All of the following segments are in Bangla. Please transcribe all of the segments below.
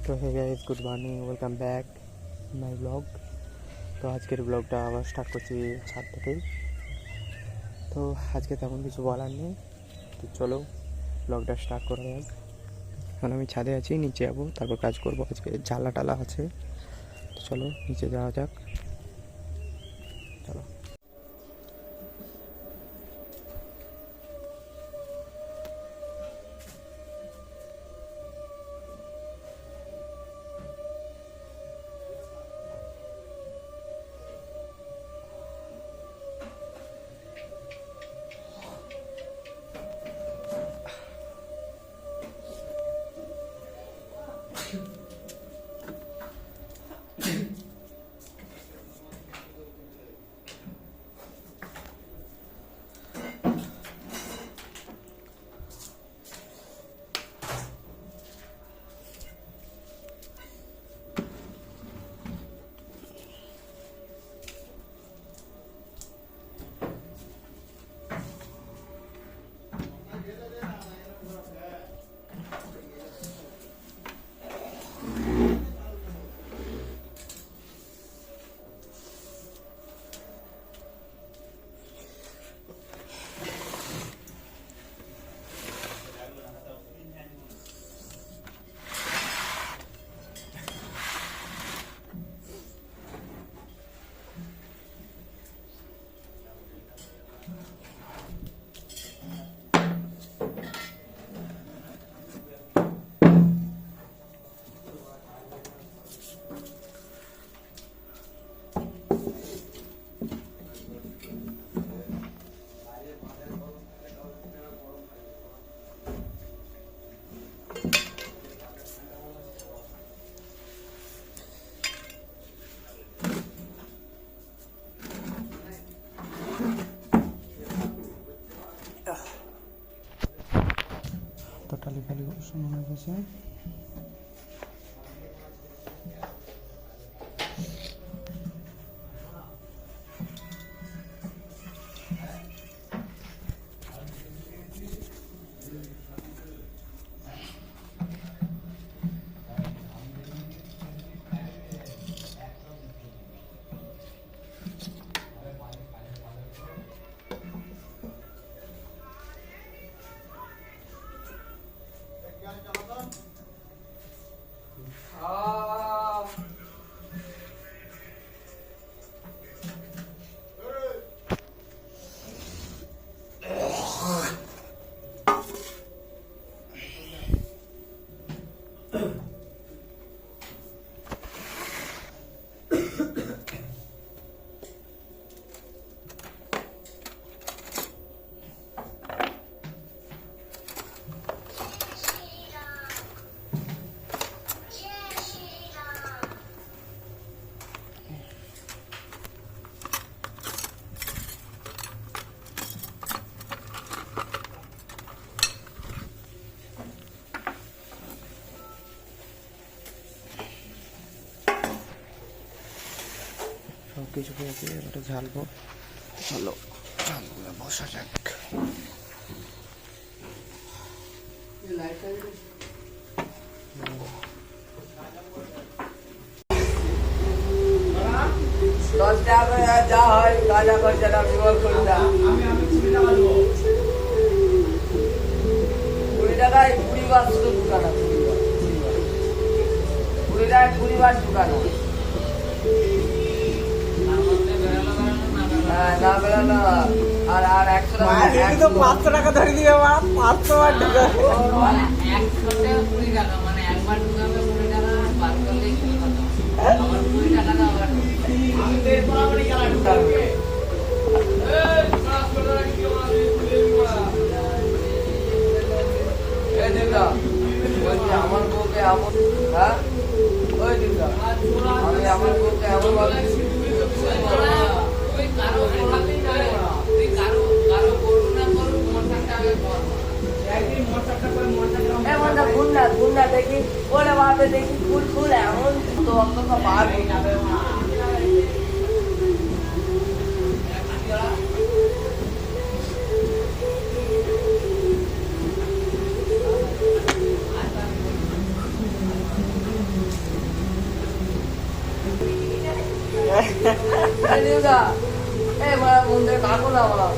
তো hey guys, good morning, welcome back my blog. তো আজকের ব্লগটা আবার স্টার্ট করছি ছাদ থেকেই। তো আজকে তেমন কিছু বলার নেই, তো চলো ব্লগটা স্টার্ট করা যাক। এখন আমি ছাদে আছি, নিচে যাবো, তারপর কাজ করবো। আজকে জ্বালা টালা আছে, তো চলো নিচে যাওয়া যাক। চলো। তো টালি ফালি সময় হয়ে গেছে। সব কিছু পেয়েছি, ওটা ঝালবো। চলো ঝালবো, বসা যাক। দশ টাকা যা হয় গাঁজা খরচাটা বিমল করি না। 20 টাকায় 20 বার শুধু ঢুকানো, 20 টাকায় 20 বার ঢুকানো। না বেরোলো আর 100 টাকা 500 টাকা ধরে দিবে, 500 বার ঢুকাবে। 100 টাকা 20 টাকা, মানে একবার ঢুকাবে 20 টাকা, বার করলেই কি কথা, আবার 20 টাকা দাও। আবার আমার বউকে এমন, হ্যাঁ ওই দিদা আমি আমার বউকে এমন ভাবে দেখি ওরে বাপে দেখি ফুল ফুল এমন তো অন্তত পারবি না। দিদা এই মারা মন্দিরে কাকু না মারা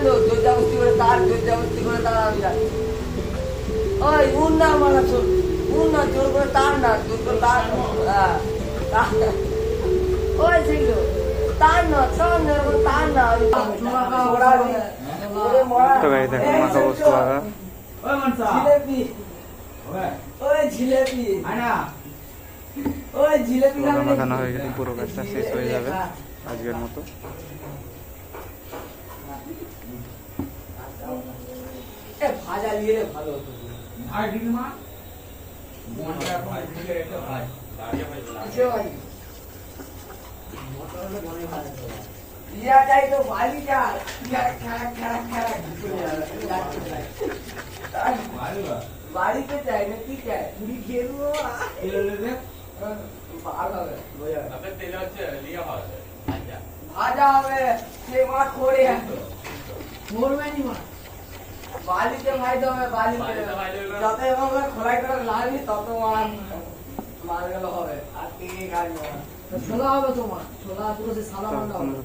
দুর্জাবস্তি করে তার আমি যাই ওই উন না মারা চোর উন না জোর করে তার না জোর করে তার ওই ছিল তার না তার না তো গাই দেখো মাথা বস্তু আগা জিলেপি ওই জিলেপি ওই জিলেপি মাখানো হয়ে গেলে পুরো কাজটা শেষ হয়ে যাবে আজকের মতো। ভাজা নিয়ে ভালো হতো ইয়া চাই তো বালি চাই বাড়িতে চাই না কি চাই পুরি খেয়ে দেবো ভাজা হবে সে মা করে মরবেনি মা বালিতে ভাইতে হবে বালিতে যত এভাবে খোলাই করে লাগবি তত মালগুলো হবে আর কি কাজ ছোলা হবে তোমার ছোলা পুরো সে সাদা মান্ডা হবে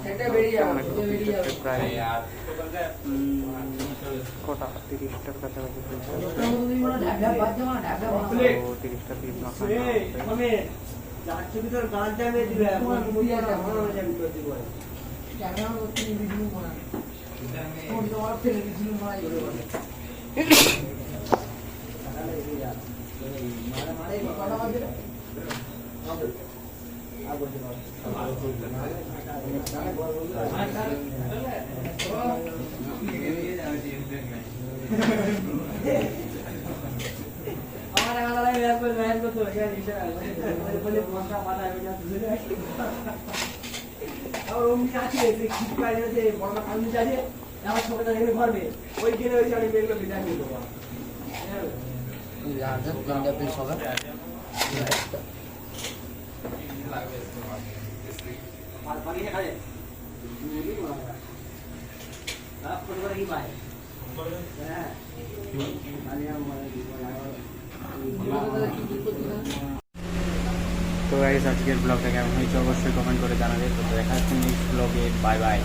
সেটা বেরিয়ে যাবে প্রায় কটা 30টার কাছাকাছি 30টা পিস মাখানো যাচ্ছে ভিতর গাছ যাবে দিবে তো গাইস আজকের ব্লগটা কেমন হয়েছে অবশ্যই কমেন্ট করে জানাবে। তো দেখা হচ্ছে নেক্সট ব্লগে, বাই বাই।